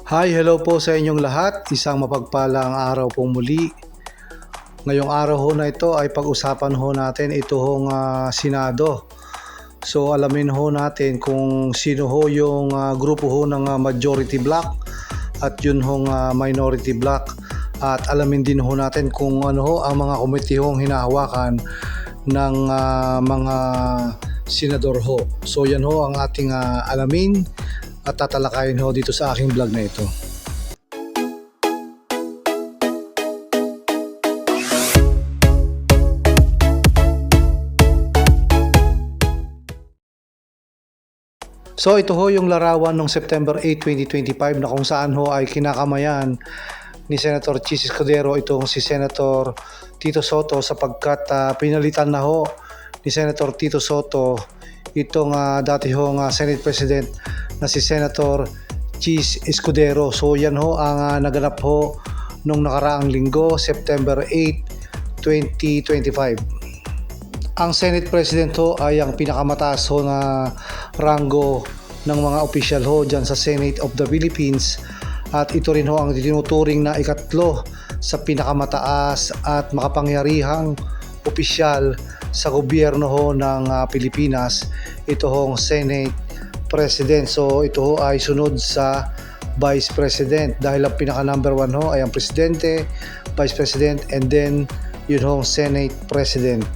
Hi, hello po sa inyong lahat. Isang mapagpalang araw po muli. Ngayong araw ho na ito ay pag-usapan ho natin itong Senado. So alamin ho natin kung sino ho yung grupo ho ng majority block at yun hong minority block. At alamin din ho natin kung ano ho ang mga komite hong hinahawakan ng mga senador ho. So yan ho ang ating alamin at tatalakayin ho dito sa aking vlog na ito. So ito ho yung larawan ng September 8, 2025 na kung saan ho ay kinakamayan ni Senator Chis Escudero itong si Senator Tito Soto sapagkat pinalitan na ho ni Senator Tito Soto itong dati hong Senate President na si Senator Chis Escudero. So yan ho ang naganap ho nung nakaraang linggo, September 8, 2025. Ang Senate President ho ay ang pinakamataas ho na ranggo ng mga opisyal ho dyan sa Senate of the Philippines at ito rin ho ang tinuturing na ikatlo sa pinakamataas at makapangyarihang opisyal sa gobyerno ho ng Pilipinas, ito hong Senate President. So ito ho ay sunod sa Vice President dahil ang pinaka number 1 ho ay ang Presidente, Vice President and then yun hong Senate President.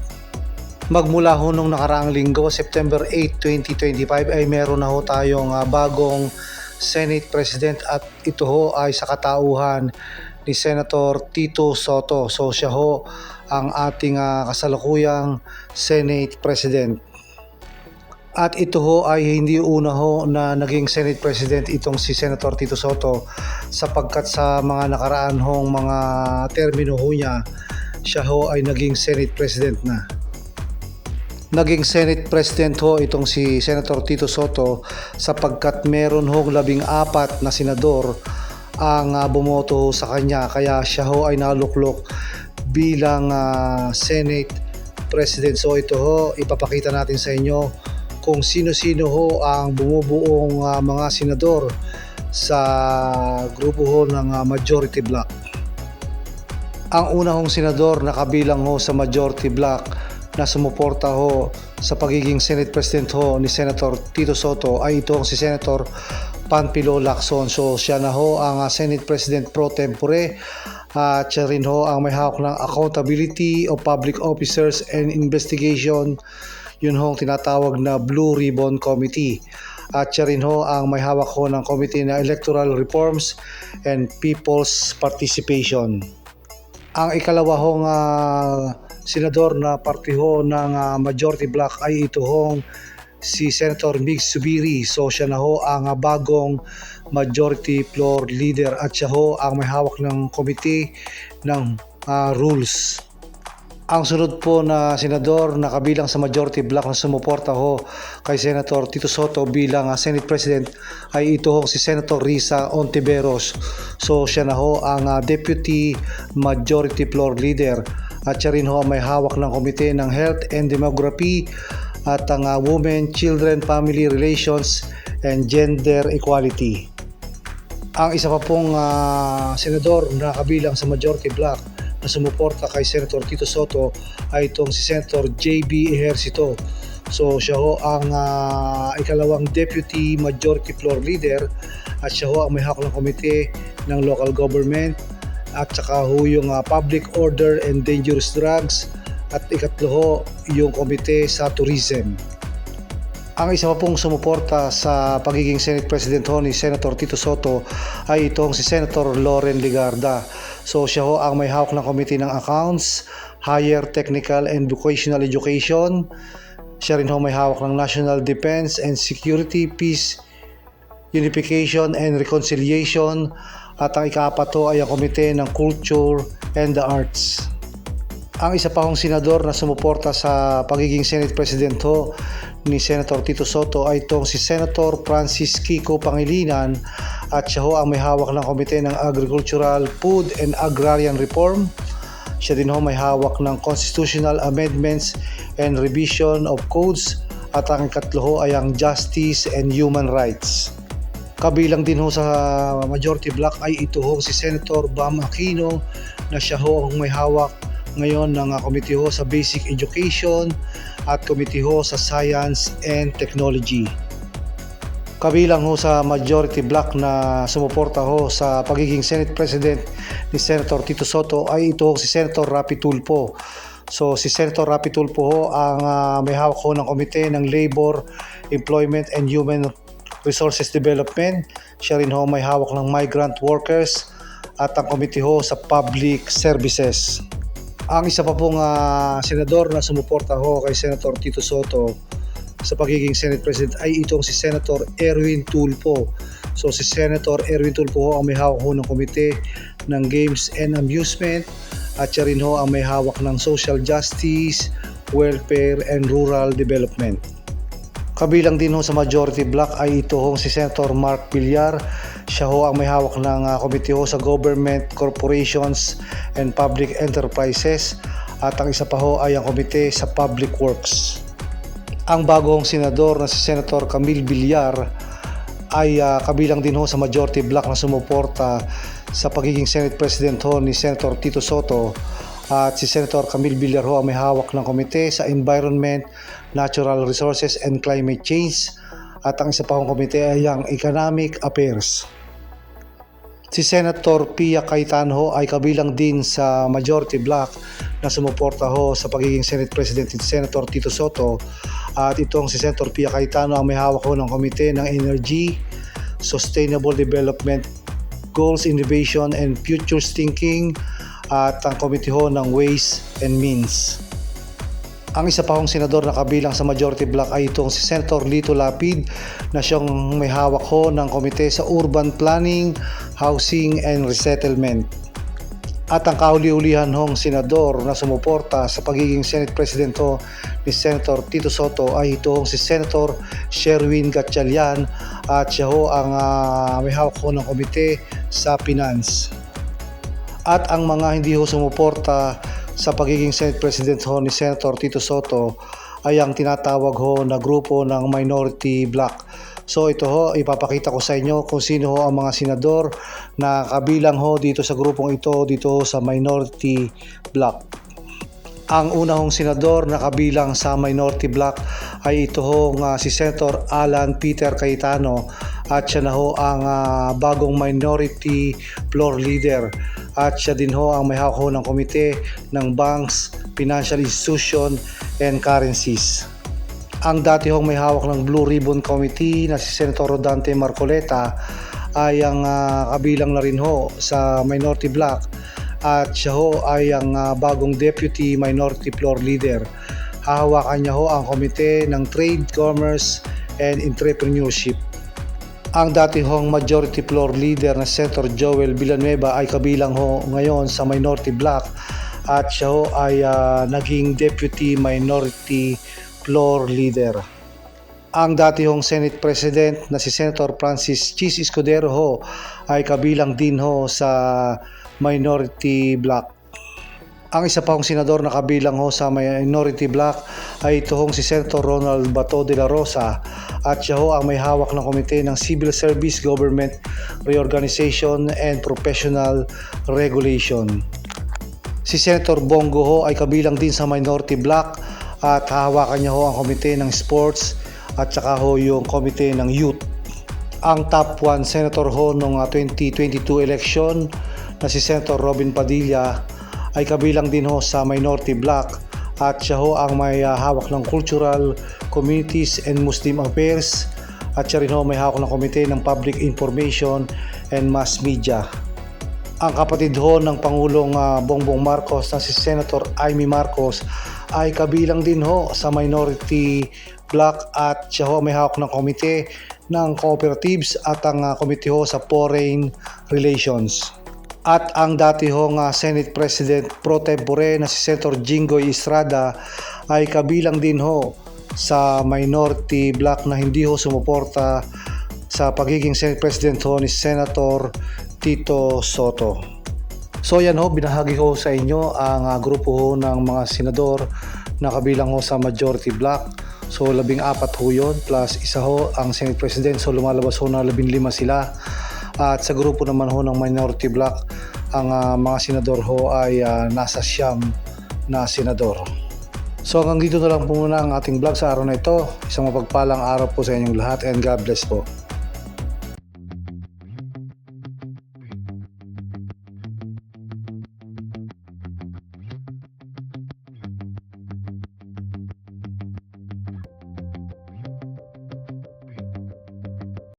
Magmula ho nung nakaraang linggo, September 8, 2025 ay meron na ho tayong bagong Senate President at ito ho ay sa katauhan ni Senator Tito Soto. So siya ho ang ating kasalukuyang Senate President. At ito ho ay hindi una ho na naging Senate President itong si Senator Tito Soto sapagkat sa mga nakaraan hong mga termino ho niya, siya ho ay naging Senate President na. Naging Senate President ho itong si Senator Tito Soto sapagkat meron ho 14 na senador ang bumoto sa kanya kaya siya ho ay naluklok bilang Senate President. So ito ho, ipapakita natin sa inyo kung sino-sino ho ang bumubuong mga senador sa grupo ho ng majority block. Ang una hong senador na kabilang ho sa majority block na sumuporta ho sa pagiging Senate President ho ni Senator Tito Soto ay itong si Senator Panfilo Lacson. So siya na ho ang Senate President pro tempore at siya rin ho ang may hawak ng accountability of public officers and investigation, yun ho ang tinatawag na Blue Ribbon Committee. At siya rin ho ang may hawak ho ng Committee na Electoral Reforms and People's Participation. Ang ikalawa hong senador na partiho ng majority block ay ito hong si Senator Mig Zubiri. So siya na ho ang bagong majority floor leader at siya ho ang may hawak ng committee ng rules. Ang sunod po na senador na kabilang sa majority block na sumuporta ho kay Senator Tito Soto bilang Senate President ay ito ho si Senator Risa Ontiveros. So siya na ho ang deputy majority floor leader at siya rin ho may hawak ng komite ng Health and Demography at ang Women, Children, Family Relations and Gender Equality. Ang isa pa pong senador na kabilang sa majority block na sumuporta kay Senator Tito Soto ay itong si Senator JB Ejercito. So siya ho ang ikalawang deputy majority floor leader at siya ho ang may hawak ng komite ng local government at saka ho yung public order and dangerous drugs at ikatlo ho yung komite sa tourism. Ang isa pa pong sumuporta sa pagiging Senate President ho ni Senator Tito Soto ay itong si Senator Loren Legarda. So siya ho ang may hawak ng komite ng Accounts, Higher Technical and Vocational Education. Siya rin ho may hawak ng National Defense and Security, Peace, Unification and Reconciliation. At ang ikaapat ho ay ang komite ng Culture and the Arts. Ang isa pa hong senador na sumuporta sa pagiging Senate President ho ni Senator Tito Soto ay itong si Senator Francis Kiko Pangilinan at siya ho ang may hawak ng komite ng Agricultural, Food and Agrarian Reform. Siya din ho may hawak ng Constitutional Amendments and Revision of Codes at ang ikatlo ho ay ang Justice and Human Rights. Kabilang din ho sa majority block ay ito ho si Senator Bam Aquino na siya ho ang may hawak ngayon ng committee ho sa Basic Education at committee ho sa Science and Technology. Kabilang ho sa majority block na sumuporta ho sa pagiging Senate President ni Senator Tito Sotto ay ito ho si Senator Rapi Tulfo. So si Senator Rapi Tulfo ho ang may hawak ho ng komite ng Labor, Employment and Human Resources Development. Siya rin ho may hawak ng Migrant Workers at ang komite ho sa Public Services. Ang isa pa pong senador na sumuporta ho kay Senator Tito Sotto sa pagiging Senate President ay itong si Senator Erwin Tulfo. So si Senator Erwin Tulfo ho ang may hawak ho ng komite ng Games and Amusement at siya rin ho ang may hawak ng Social Justice, Welfare and Rural Development. Kabilang din ho sa majority block ay ito ho si Senator Mark Villar. Siya ho ang may hawak ng komite ho sa Government, Corporations and Public Enterprises at ang isa pa ho ay ang komite sa Public Works. Ang bagong senador na si Senator Camille Villar ay kabilang din ho sa majority block na sumuporta sa pagiging Senate President ho ni Senator Tito Sotto at si Senator Camille Villar ho ang may hawak ng komite sa Environment, Natural Resources and Climate Change at ang isa pa hong komite ay ang Economic Affairs. Si Senator Pia Cayetano ho ay kabilang din sa majority block na sumuporta ho sa pagiging Senate President ni Senator Tito Sotto at itong si Senator Pia Cayetano ang may hawak ho ng komite ng Energy, Sustainable Development, Goals, Innovation and Futures Thinking at ang komite ho ng Ways and Means. Ang isa pa hong senador na kabilang sa majority block ay itong si Senator Lito Lapid na siyang may hawak ho ng komite sa Urban Planning, Housing and Resettlement. At ang kahuli-hulihan hong senador na sumuporta sa pagiging Senate President ho ni Senator Tito Sotto ay ito si Senator Sherwin Gatchalian at siya ho ang may hawak ho ng komite sa Finance. At ang mga hindi ho sumuporta sa pagiging Senate President ho ni Senator Tito Sotto ay ang tinatawag ho na grupo ng Minority Block. So ito ho, ipapakita ko sa inyo kung sino ho ang mga senador na kabilang ho dito sa grupong ito dito ho sa Minority Block. Ang una hong senador na kabilang sa Minority Block ay ito ho si Senator Alan Peter Cayetano at siya na ho ang bagong Minority Floor Leader at siya din ho ang may hawak ho ng komite ng Banks, Financial Institution and Currencies. Ang dati hong may hawak ng Blue Ribbon Committee na si Senator Rodante Marcoleta ay ang kabilang na rin ho sa Minority Block at siya ho ay ang bagong Deputy Minority Floor Leader. Hahawakan niya ho ang komite ng Trade, Commerce and Entrepreneurship. Ang dati hong Majority Floor Leader na Senator Joel Villanueva ay kabilang ho ngayon sa Minority Block at siya ho ay naging Deputy Minority Floor Leader. Ang dati hong Senate President na si Senator Francis Chis Escudero ho ay kabilang din ho sa Minority Block. Ang isa pa hong senador na kabilang ho sa Minority Block ay ito hong si Senator Ronald Bato de la Rosa at siya ho ang may hawak ng komite ng Civil Service, Government Reorganization and Professional Regulation. Si Senator Bongo ho ay kabilang din sa Minority Block at hahawakan niya ho ang komite ng Sports at saka ho yung komite ng Youth. Ang top 1 senator ho noong 2022 election na si Senator Robin Padilla ay kabilang din ho sa Minority Block at siya ho ang may hawak ng Cultural, Communities and Muslim Affairs at siya rin ho may hawak ng komite ng Public Information and Mass Media. Ang kapatid ho ng Pangulong Bongbong Marcos na si Senator Amy Marcos ay kabilang din ho sa Minority Block at siya ho may hawak ng komite ng cooperatives at ang komite ho sa Foreign Relations. At ang dati hong Senate President Pro Tempore na si Senator Jinggoy Estrada ay kabilang din ho sa Minority Block na hindi ho sumuporta sa pagiging Senate President ho ni Senator Tito Sotto. So yan ho, binahagi ko sa inyo ang grupo ho ng mga senador na kabilang ho sa Majority Block. So 14 ho yun, plus isa ho ang Senate President. So lumalabas ho na 15 sila. At sa grupo naman ho ng minority block, ang mga senador ho ay nasa 9 na senador. So hanggang dito na lang po muna ang ating vlog sa araw na ito. Isang mapagpalang araw po sa inyong lahat and God bless po.